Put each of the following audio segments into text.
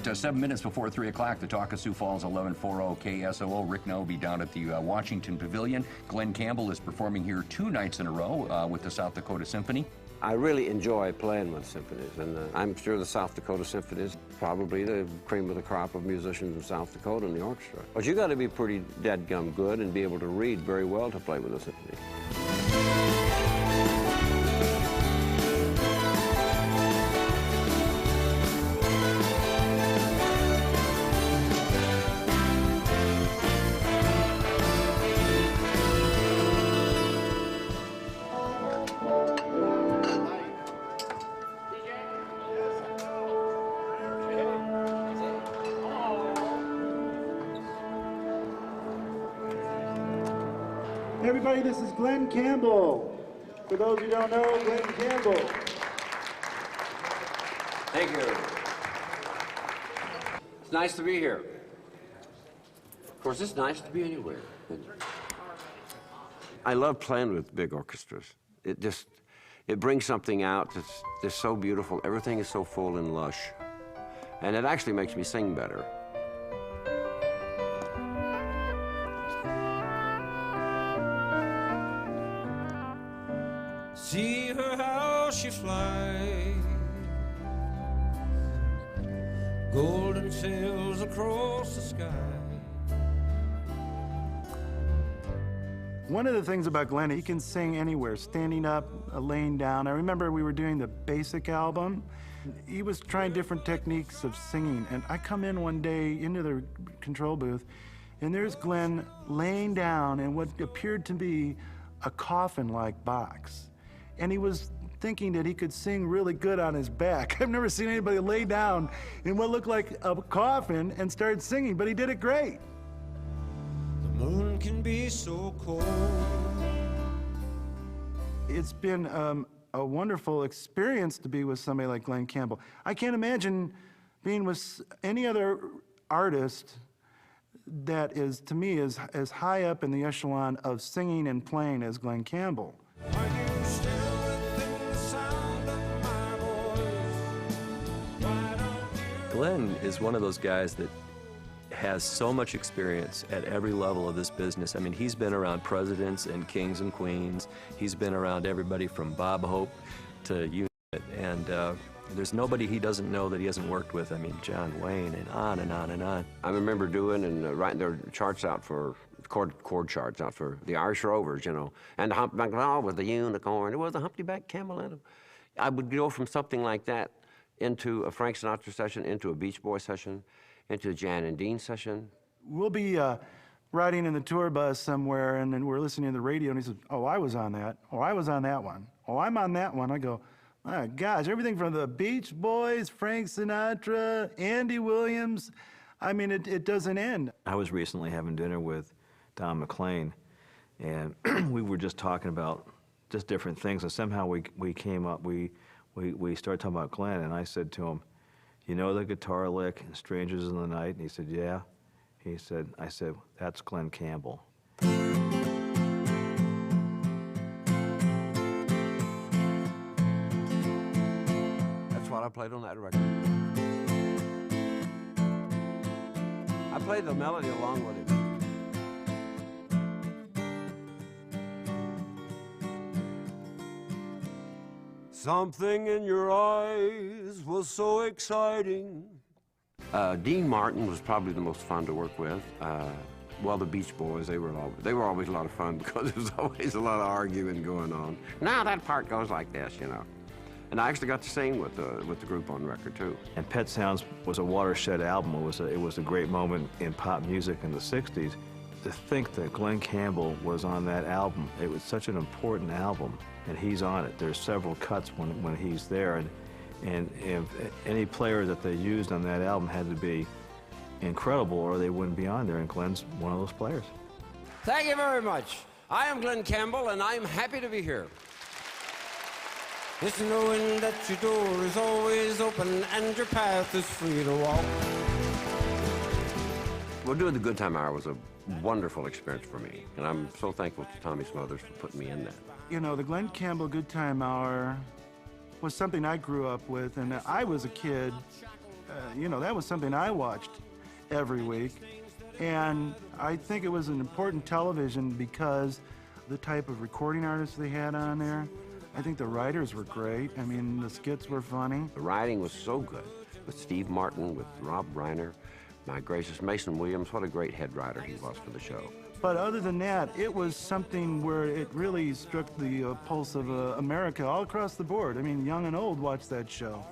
At 7 minutes before 3 o'clock, the Talk of Sioux Falls 1140 KSOO. Rick No will be down at the Washington Pavilion. Glen Campbell is performing here 2 nights in a row with the South Dakota Symphony. I really enjoy playing with symphonies, and I'm sure the South Dakota Symphony is probably the cream of the crop of musicians in South Dakota in the orchestra. But you got to be pretty dadgum good and be able to read very well to play with a symphony. Everybody, this is Glen Campbell. For those who don't know, Glen Campbell. Thank you. It's nice to be here. Of course, it's nice to be anywhere. I love playing with big orchestras. It brings something out that's just so beautiful. Everything is so full and lush. And it actually makes me sing better. See her how she flies, golden sails across the sky. One of the things about Glen, he can sing anywhere, standing up, laying down. I remember we were doing the basic album. He was trying different techniques of singing, and I come in one day into the control booth, and there's Glen laying down in what appeared to be a coffin-like box. And he was thinking that he could sing really good on his back. I've never seen anybody lay down in what looked like a coffin and start singing, but he did it great. The moon can be so cold. It's been a wonderful experience to be with somebody like Glen Campbell. I can't imagine being with any other artist that is, to me, is as high up in the echelon of singing and playing as Glen Campbell. Glen is one of those guys that has so much experience at every level of this business. I mean, he's been around presidents and kings and queens. He's been around everybody from Bob Hope to you, and there's nobody he doesn't know that he hasn't worked with. I mean, John Wayne, and on and on and on. I remember doing and writing their charts out for chord charts out for the Irish Rovers, you know, and the Humpback with the unicorn. It was a Humpty-Back Camel in them. I would go from something like that into a Frank Sinatra session, into a Beach Boy session, into a Jan and Dean session. We'll be riding in the tour bus somewhere, and then we're listening to the radio, and he says, "Oh, I was on that. Oh, I was on that one. Oh, I'm on that one." I go, "My gosh, everything from the Beach Boys, Frank Sinatra, Andy Williams. I mean, it doesn't end." I was recently having dinner with Don McLean, and we were just talking about just different things, and somehow we came up, we started talking about Glen, and I said to him, "You know the guitar lick in Strangers in the Night?" And he said, "Yeah." I said, "That's Glen Campbell." That's what I played on that record. I played the melody along with him. Something in your eyes was so exciting. Dean Martin was probably the most fun to work with. Well, the Beach Boys, they were always a lot of fun because there was always a lot of arguing going on. Now that part goes like this, you know. And I actually got to sing with the group on record too. And Pet Sounds was a watershed album. It was a great moment in pop music in the '60s. To think that Glen Campbell was on that album, it was such an important album, and he's on it. There's several cuts when he's there, and if any player that they used on that album had to be incredible or they wouldn't be on there, and Glen's one of those players. Thank you very much. I am Glen Campbell, and I'm happy to be here. It's knowing that your door is always open and your path is free to walk. Well, doing the Goodtime Hour was a wonderful experience for me, and I'm so thankful to Tommy Smothers for putting me in that. You know, the Glen Campbell Goodtime Hour was something I grew up with, and I was a kid you know, that was something I watched every week. And I think it was an important television because the type of recording artists they had on there. I think the writers were great. I mean, the skits were funny. The writing was so good with Steve Martin, with Rob Reiner, my gracious Mason Williams. What a great head writer he was for the show. But other than that, it was something where it really struck the pulse of America all across the board. I mean, young and old watched that show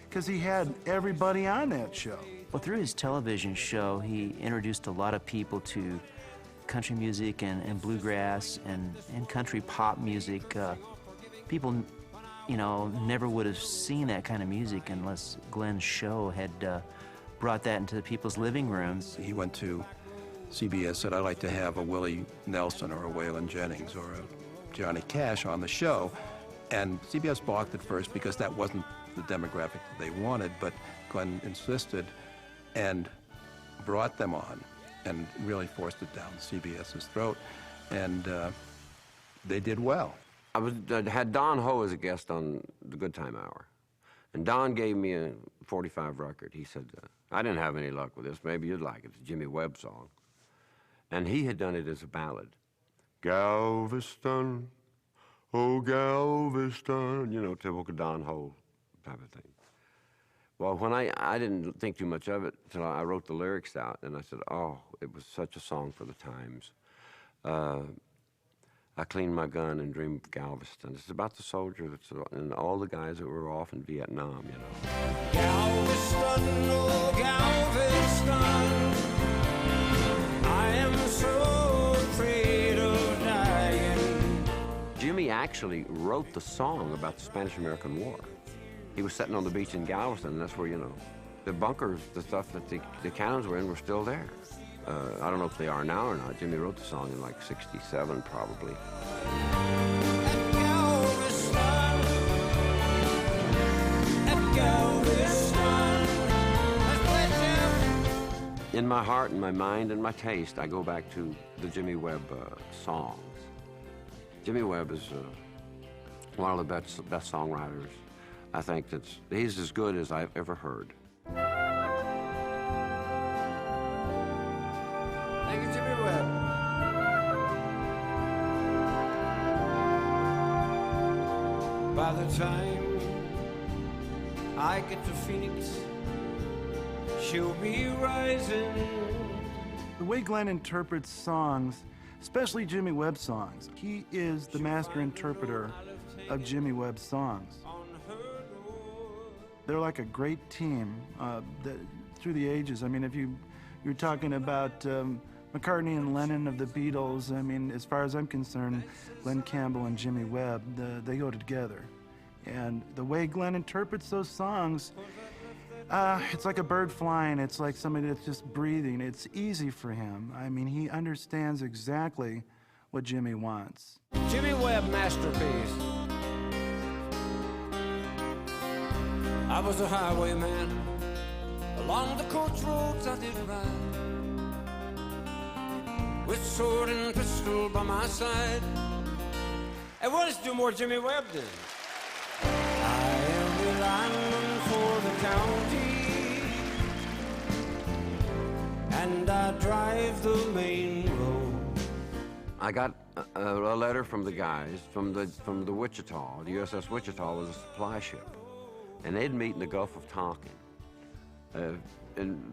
because he had everybody on that show. Well, through his television show, he introduced a lot of people to country music and bluegrass and country pop music. People, you know, never would have seen that kind of music unless Glen's show had brought that into people's living rooms. He went to CBS, said, I'd like to have a Willie Nelson or a Waylon Jennings or a Johnny Cash on the show. And CBS balked at first because that wasn't the demographic that they wanted, but Glen insisted and brought them on and really forced it down CBS's throat, and they did well. I had Don Ho as a guest on the Goodtime Hour, and Don gave me a 45 record. He said, I didn't have any luck with this. Maybe you'd like it. It's a Jimmy Webb song. And he had done it as a ballad. Galveston, oh Galveston, you know, typical Don Ho type of thing. Well, when I didn't think too much of it until I wrote the lyrics out, and I said, oh, it was such a song for the times. I cleaned my gun and dreamed of Galveston. It's about the soldier and all the guys that were off in Vietnam, you know. Galveston, oh Galveston, I am so afraid of dying. Jimmy actually wrote the song about the Spanish-American War. He was sitting on the beach in Galveston, and that's where, you know, the bunkers, the stuff that the cannons were in were still there. I don't know if they are now or not. Jimmy wrote the song in like '67, probably. In my heart and my mind and my taste, I go back to the Jimmy Webb songs. Jimmy Webb is one of the best songwriters. I think he's as good as I've ever heard. Thank you, Jimmy Webb. By the time I get to Phoenix, she'll be rising. The way Glen interprets songs, especially Jimmy Webb songs, he is the master interpreter of Jimmy Webb songs. They're like a great team through the ages. I mean, if you're talking about McCartney and Lennon of the Beatles, I mean, as far as I'm concerned, Glen Campbell and Jimmy Webb, they go together. And the way Glen interprets those songs, it's like a bird flying. It's like somebody that's just breathing. It's easy for him. I mean, he understands exactly what Jimmy wants. Jimmy Webb masterpiece. I was a highwayman. Along the coach roads I did ride, with sword and pistol by my side. And what does do more Jimmy Webb did? I am the lineman for the county, and I drive the main road. I got a letter from the guys from the Wichita. The USS Wichita was a supply ship, and they'd meet in the Gulf of Tonkin,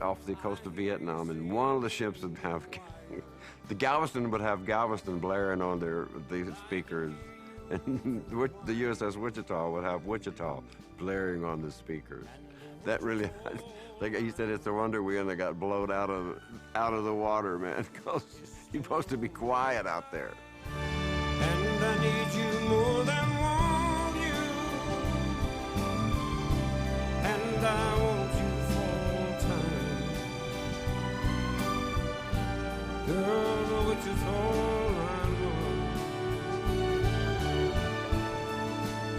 off the coast of Vietnam. And one of the ships would have the Galveston would have Galveston blaring on the speakers, and the USS Wichita would have Wichita blaring on the speakers. That really, like he said, it's a wonder we only got blown out of the water, man, because you're supposed to be quiet out there. And I need you more than want you, and I want you full time. Girl, which is all I know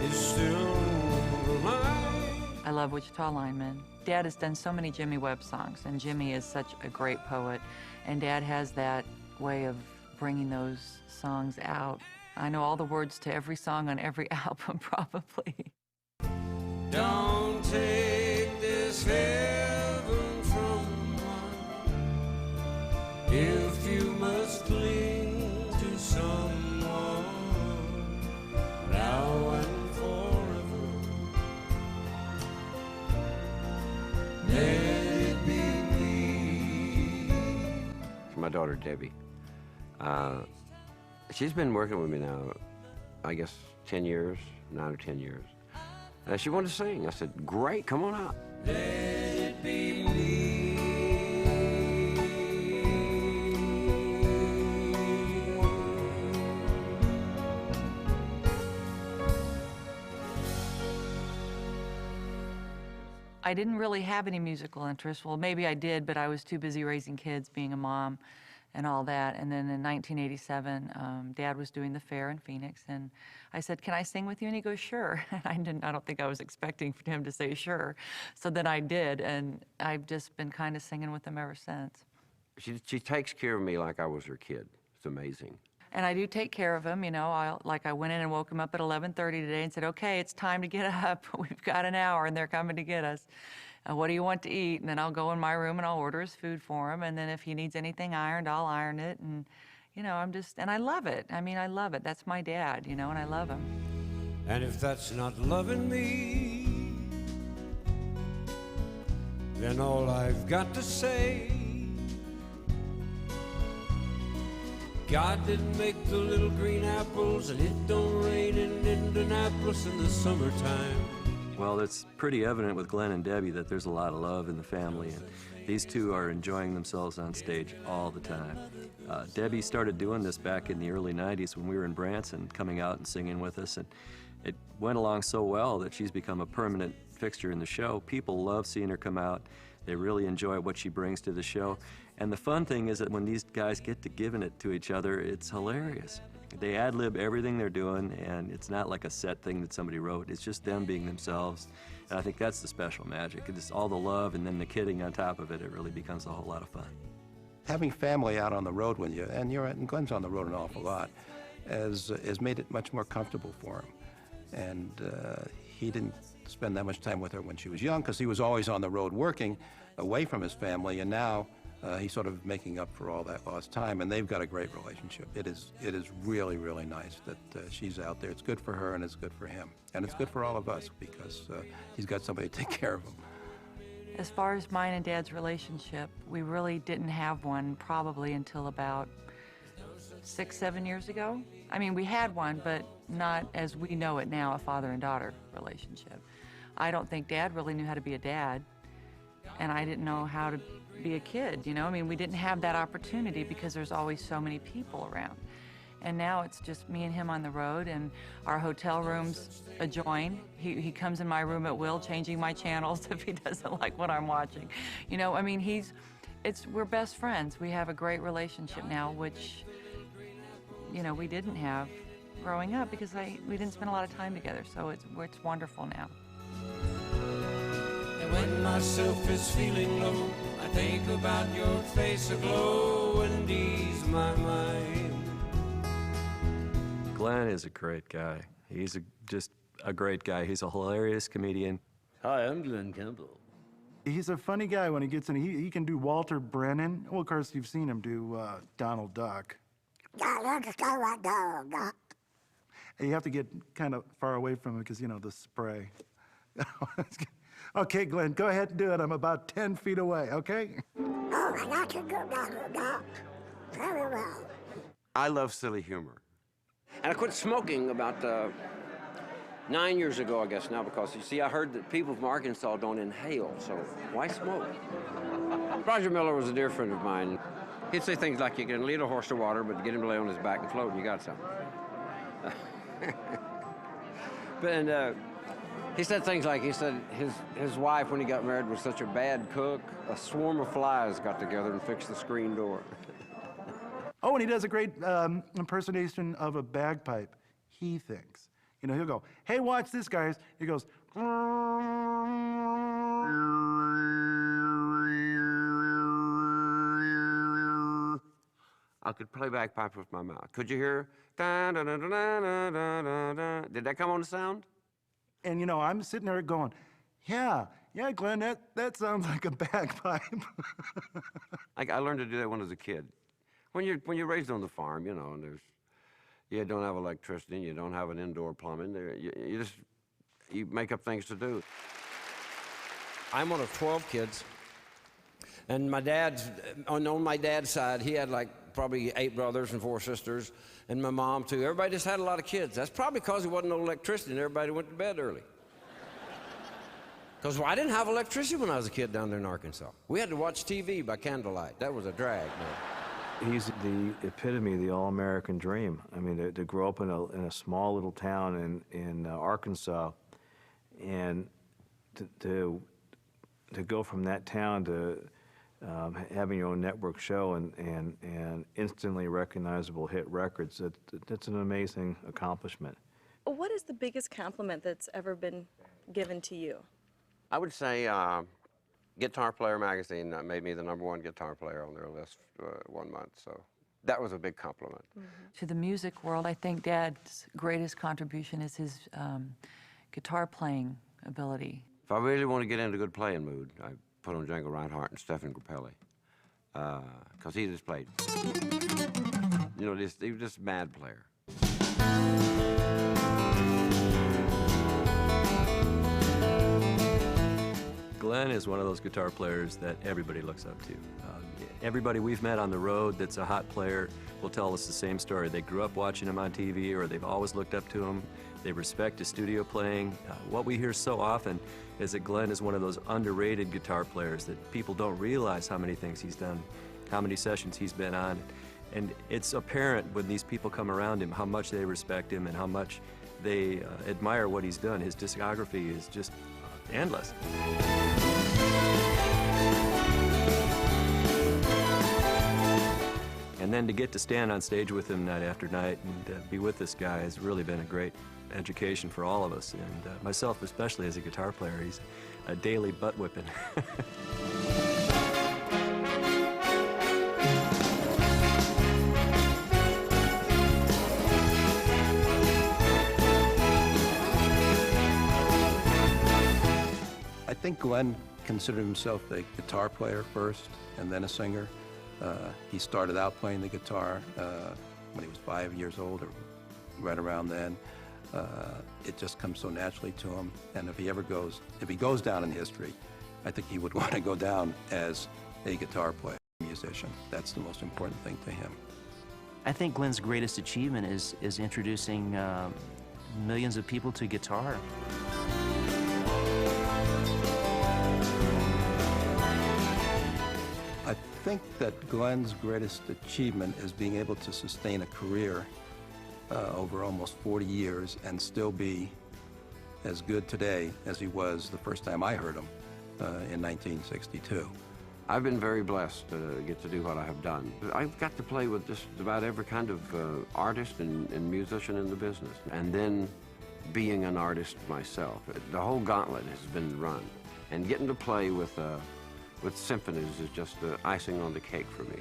is still mine. I love Wichita Lineman. Dad has done so many Jimmy Webb songs, and Jimmy is such a great poet, and Dad has that way of bringing those songs out. I know all the words to every song on every album, probably. Don't take this fair must cling to someone now and forever. Let it be me. My daughter, Debbie. She's been working with me now, I guess, 10 years, 9 or 10 years. She wanted to sing. I said, great, come on out. Let it be me. I didn't really have any musical interest. Well, maybe I did, but I was too busy raising kids, being a mom, and all that. And then in 1987, Dad was doing the fair in Phoenix, and I said, "Can I sing with you?" And he goes, "Sure." And I don't think I was expecting for him to say sure. So then I did, and I've just been kind of singing with him ever since. She takes care of me like I was her kid. It's amazing. And I do take care of him, you know. I went in and woke him up at 11:30 today and said, "Okay, it's time to get up. We've got an hour, and they're coming to get us. What do you want to eat?" And then I'll go in my room and I'll order his food for him. And then if he needs anything ironed, I'll iron it. And, you know, and I love it. I mean, I love it. That's my dad, you know, and I love him. And if that's not loving me, then all I've got to say, God didn't make the little green apples, and it don't rain in Indianapolis in the summertime. Well, it's pretty evident with Glen and Debbie that there's a lot of love in the family, and these two are enjoying themselves on stage all the time. Debbie started doing this back in the early 90s when we were in Branson, coming out and singing with us, and it went along so well that she's become a permanent fixture in the show. People love seeing her come out. They really enjoy what she brings to the show. And the fun thing is that when these guys get to giving it to each other, it's hilarious. They ad-lib everything they're doing, and it's not like a set thing that somebody wrote. It's just them being themselves. And I think that's the special magic. It's all the love and then the kidding on top of it. It really becomes a whole lot of fun. Having family out on the road with you, and Glen's on the road an awful lot, has made it much more comfortable for him. And he didn't spend that much time with her when she was young because he was always on the road working away from his family, and now he's sort of making up for all that lost time, and they've got a great relationship. It is really, really nice that she's out there. It's good for her and it's good for him. And it's good for all of us because he's got somebody to take care of him. As far as mine and Dad's relationship, we really didn't have one probably until about 6, 7 years ago. I mean, we had one, but not as we know it now, a father and daughter relationship. I don't think Dad really knew how to be a dad, and I didn't know how to be a kid, you know? I mean, we didn't have that opportunity because there's always so many people around. And now it's just me and him on the road, and our hotel rooms adjoin. He comes in my room at will, changing my channels if he doesn't like what I'm watching. You know, I mean, we're best friends. We have a great relationship now, which, you know, we didn't have growing up because we didn't spend a lot of time together, so it's wonderful now. And when myself is feeling low, I think about your face aglow and ease my mind. Glen is a great guy. He's just a great guy. He's a hilarious comedian. Hi, I'm Glen Campbell. He's a funny guy when he gets in. He can do Walter Brennan. Well, of course, you've seen him do Donald Duck. And you have to get kind of far away from him because, you know, the spray. Okay, Glen, go ahead and do it. I'm about 10 feet away, okay? Oh, I got to go down. Very well. I love silly humor. And I quit smoking about 9 years ago, I guess now, because, you see, I heard that people from Arkansas don't inhale, so why smoke? Roger Miller was a dear friend of mine. He'd say things like, you can lead a horse to water, but get him to lay on his back and float, and you got something. He said things like, he said his wife, when he got married, was such a bad cook, a swarm of flies got together and fixed the screen door. Oh, and he does a great impersonation of a bagpipe, he thinks. You know, he'll go, "Hey, watch this, guys." He goes, I could play bagpipe with my mouth. Could you hear? Da, da, da, da, da, da, da, da. Did that come on the sound? and, you know, I'm sitting there going, yeah, Glen, that sounds like a bagpipe. I learned to do that when I was a kid. when you're raised on the farm, you know, and you don't have electricity, and you don't have an indoor plumbing. You make up things to do. I'm one of 12 kids, and on my dad's side, he had like probably 8 brothers and 4 sisters, and my mom too. Everybody just had a lot of kids. That's probably because there wasn't no electricity, and everybody went to bed early. Because I didn't have electricity when I was a kid down there in Arkansas. We had to watch TV by candlelight. That was a drag, man. He's the epitome of the all-American dream. I mean, to grow up in a small little town in Arkansas, and to go from that town to having your own network show and instantly recognizable hit records, that's an amazing accomplishment. What is the biggest compliment that's ever been given to you? I would say Guitar Player magazine made me the #1 guitar player on their list 1 month, so that was a big compliment. To the music world, I think Dad's greatest contribution is his guitar playing ability. If I really want to get into a good playing mood, I put on Django Reinhardt and Stephen Grappelli, because he just played. You know, he was just a mad player. Glen is one of those guitar players that everybody looks up to. Everybody we've met on the road that's a hot player will tell us the same story. They grew up watching him on TV, or they've always looked up to him. They respect his studio playing. What we hear so often is that Glen is one of those underrated guitar players that people don't realize how many things he's done, how many sessions he's been on. And it's apparent when these people come around him how much they respect him and how much they admire what he's done. His discography is just endless. And then to get to stand on stage with him night after night and be with this guy has really been a great education for all of us, and myself especially as a guitar player. He's a daily butt whipping. I think Glen considered himself a guitar player first and then a singer. He started out playing the guitar when he was 5 years old, or right around then. It just comes so naturally to him, and if he goes down in history, I think he would want to go down as a guitar player, musician. That's the most important thing to him. I think Glen's greatest achievement is introducing millions of people to guitar. I think that Glen's greatest achievement is being able to sustain a career over almost 40 years and still be as good today as he was the first time I heard him in 1962. I've been very blessed to get to do what I have done. I've got to play with just about every kind of artist and musician in the business. And then being an artist myself, the whole gauntlet has been run. And getting to play with symphonies is just icing on the cake for me.